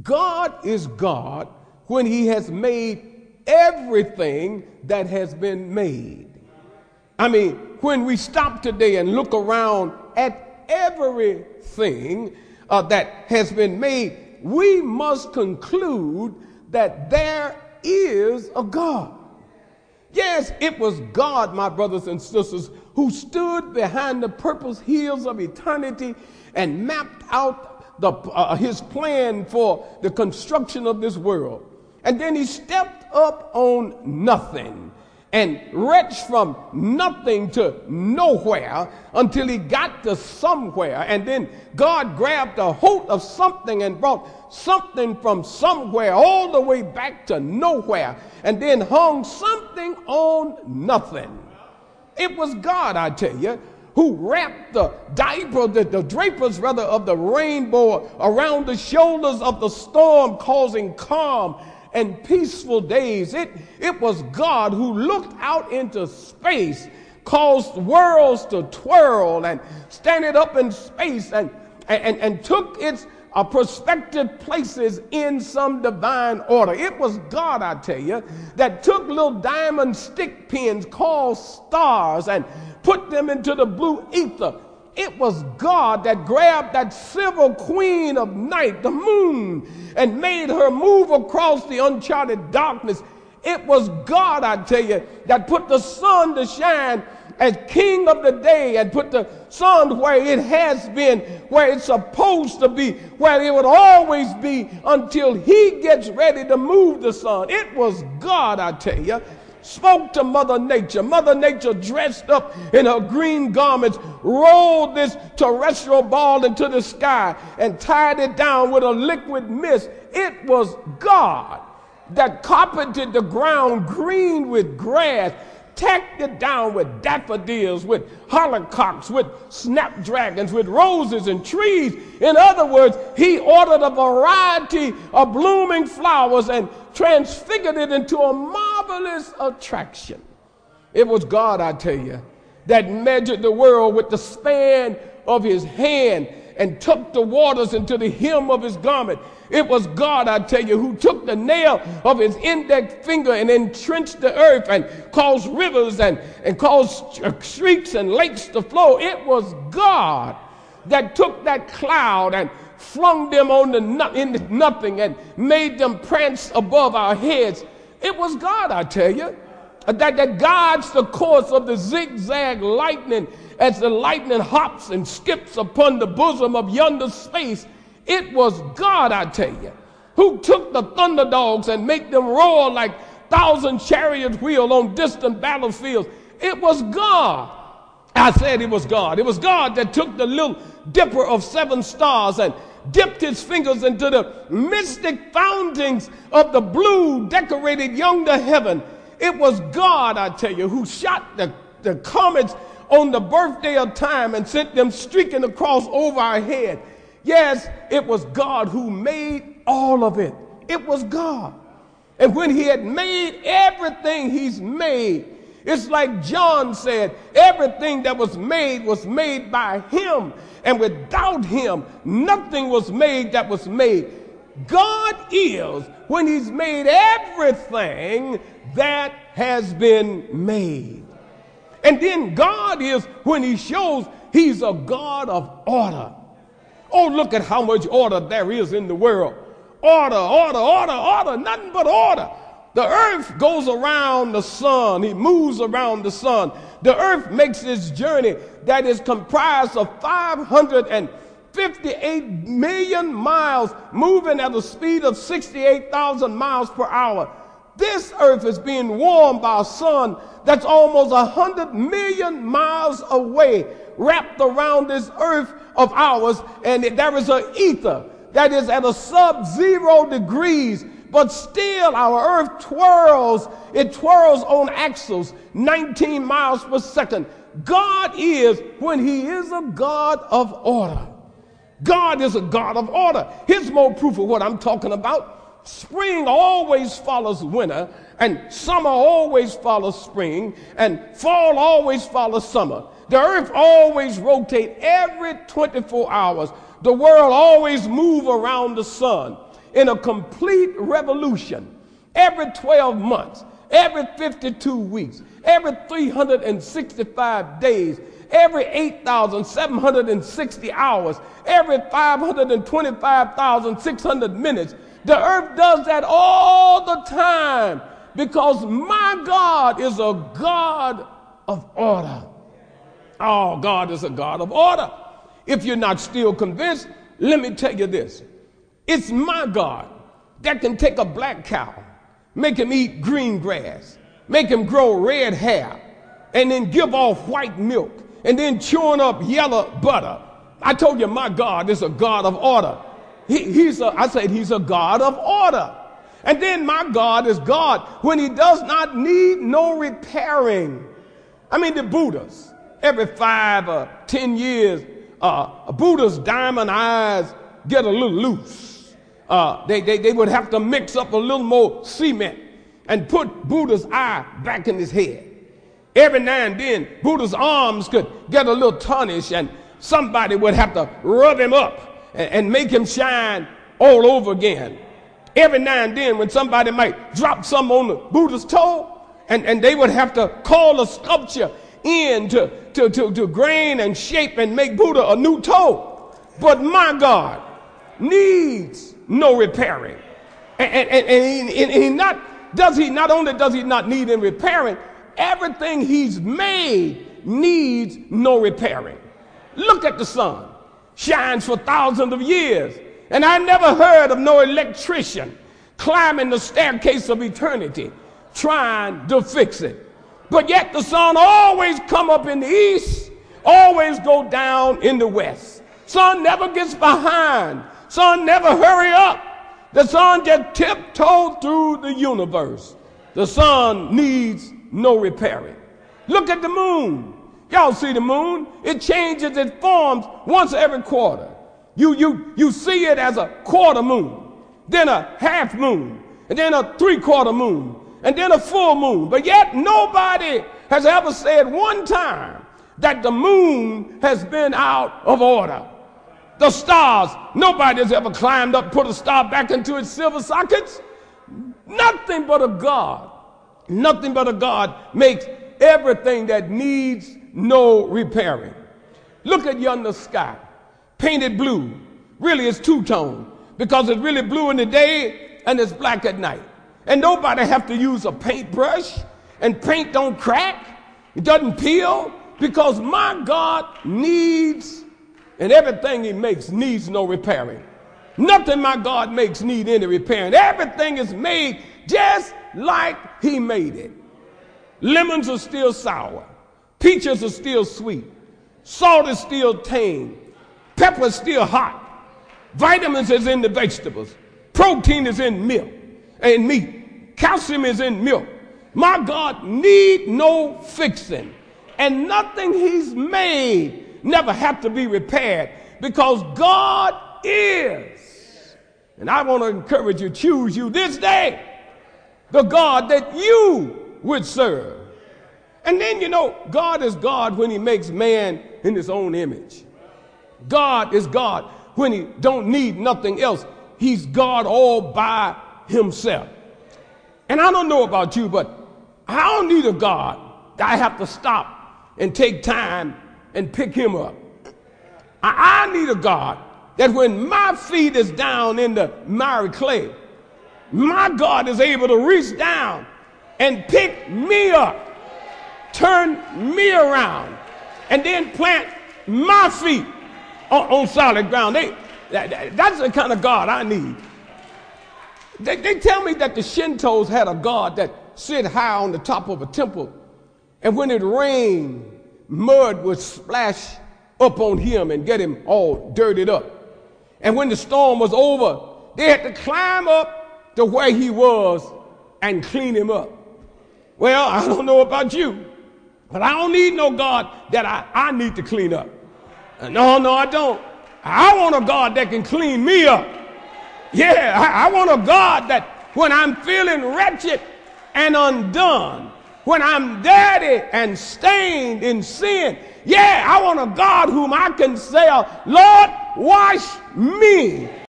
God is God when he has made everything that has been made. I mean, when we stop today and look around at everything that has been made, we must conclude that there is a God. Yes, it was God, my brothers and sisters, who stood behind the purple hills of eternity and mapped out his plan for the construction of this world. And then he stepped up on nothing and reached from nothing to nowhere until he got to somewhere. And then God grabbed a hold of something and brought something from somewhere all the way back to nowhere, and then hung something on nothing. It was God, I tell you, who wrapped the drapers of the rainbow around the shoulders of the storm, causing calm and peaceful days. It was God who looked out into space, caused worlds to twirl and stand it up in space and took its prospective places in some divine order. It was God, I tell you, that took little diamond stick pins called stars and put them into the blue ether. It was God that grabbed that silver queen of night, the moon, and made her move across the uncharted darkness. It was God, I tell you, that put the sun to shine as king of the day and put the sun where it has been, where it's supposed to be, where it would always be until he gets ready to move the sun. It was God, I tell you, spoke to Mother Nature. Mother Nature, dressed up in her green garments, rolled this terrestrial ball into the sky and tied it down with a liquid mist. It was God that carpeted the ground green with grass, tacked it down with daffodils, with hollyhocks, with snapdragons, with roses and trees. In other words, he ordered a variety of blooming flowers and transfigured it into a marvelous attraction. It was God, I tell you, that measured the world with the span of his hand and took the waters into the hem of his garment. It was God, I tell you, who took the nail of his index finger and entrenched the earth and caused rivers and caused streets and lakes to flow. It was God that took that cloud and flung them into nothing and made them prance above our heads. It was God, I tell you, that guides the course of the zigzag lightning as the lightning hops and skips upon the bosom of yonder space. It was God, I tell you, who took the thunderdogs and make them roar like 1,000 chariot wheels on distant battlefields. It was God. I said it was God. It was God that took the little dipper of 7 stars and dipped his fingers into the mystic fountains of the blue decorated yonder heaven. It was God, I tell you, who shot the comets on the birthday of time and sent them streaking across over our head. Yes, it was God who made all of it. It was God. And when he had made everything he's made, it's like John said, everything that was made by him. And without him, nothing was made that was made. God is when he's made everything that has been made. And then God is when he shows he's a God of order. Oh, look at how much order there is in the world. Order, order, order, order, nothing but order. The earth goes around the sun. He moves around the sun. The earth makes its journey that is comprised of 558 million miles, moving at a speed of 68,000 miles per hour. This earth is being warmed by a sun that's almost 100 million miles away, wrapped around this earth of ours, and there is an ether that is at a sub-zero degrees, but still our earth twirls. It twirls on axles, 19 miles per second. God is when he is a God of order. God is a God of order. Here's more proof of what I'm talking about. Spring always follows winter, and summer always follows spring, and fall always follows summer. The earth always rotates every 24 hours. The world always moves around the sun. in a complete revolution every 12 months, every 52 weeks, every 365 days, every 8,760 hours, every 525,600 minutes. The earth does that all the time because my God is a God of order. Oh, God is a God of order. If you're not still convinced, let me tell you this. It's my God that can take a black cow, make him eat green grass, make him grow red hair, and then give off white milk, and then chewing up yellow butter. I told you my God is a God of order. I said he's a God of order. And then my God is God when he does not need no repairing. I mean, the Buddhas, every 5 or 10 years, Buddha's diamond eyes get a little loose. They would have to mix up a little more cement and put Buddha's eye back in his head. Every now and then, Buddha's arms could get a little tarnished, and somebody would have to rub him up and make him shine all over again. Every now and then, when somebody might drop something on the Buddha's toe, and they would have to call a sculpture in to grain and shape and make Buddha a new toe. But my God needs no repairing. And not only does he not need any repairing, everything he's made needs no repairing. Look at the sun. Shines for thousands of years. And I never heard of no electrician climbing the staircase of eternity trying to fix it. But yet the sun always come up in the east, always go down in the west. Sun never gets behind. Sun never hurry up. The sun just tiptoes through the universe. The sun needs no repairing. Look at the moon. Y'all see the moon? It changes its forms once every quarter. You see it as a quarter moon, then a half moon, and then a 3/4 moon, and then a full moon. But yet nobody has ever said one time that the moon has been out of order. The stars, nobody has ever climbed up, put a star back into its silver sockets. Nothing but a God makes everything that needs no repairing. Look at yonder sky, painted blue. Really it's two-tone because it's really blue in the day and it's black at night. And nobody have to use a paintbrush, and paint don't crack, it doesn't peel, because my God needs, and everything he makes needs no repairing. Nothing my God makes need any repairing. Everything is made just like he made it. Lemons are still sour. Peaches are still sweet. Salt is still tame. Pepper is still hot. Vitamins is in the vegetables. Protein is in milk and meat. Calcium is in milk. My God need no fixing. And nothing he's made never have to be repaired because God is. And I want to encourage you, choose you this day the God that you would serve. And then, you know, God is God when he makes man in his own image. God is God when he don't need nothing else. He's God all by himself. And I don't know about you, but I don't need a God that I have to stop and take time and pick him up. I need a God that when my feet is down in the miry clay, my God is able to reach down and pick me up, turn me around, and then plant my feet on solid ground. That's the kind of God I need. They tell me that the Shintos had a God that sit high on the top of a temple, and when it rained, mud would splash up on him and get him all dirtied up. And when the storm was over, they had to climb up to where he was and clean him up. Well, I don't know about you, but I don't need no God that I need to clean up. No, I don't. I want a God that can clean me up. Yeah, I want a God that when I'm feeling wretched and undone, when I'm dirty and stained in sin, yeah, I want a God whom I can say, Lord, wash me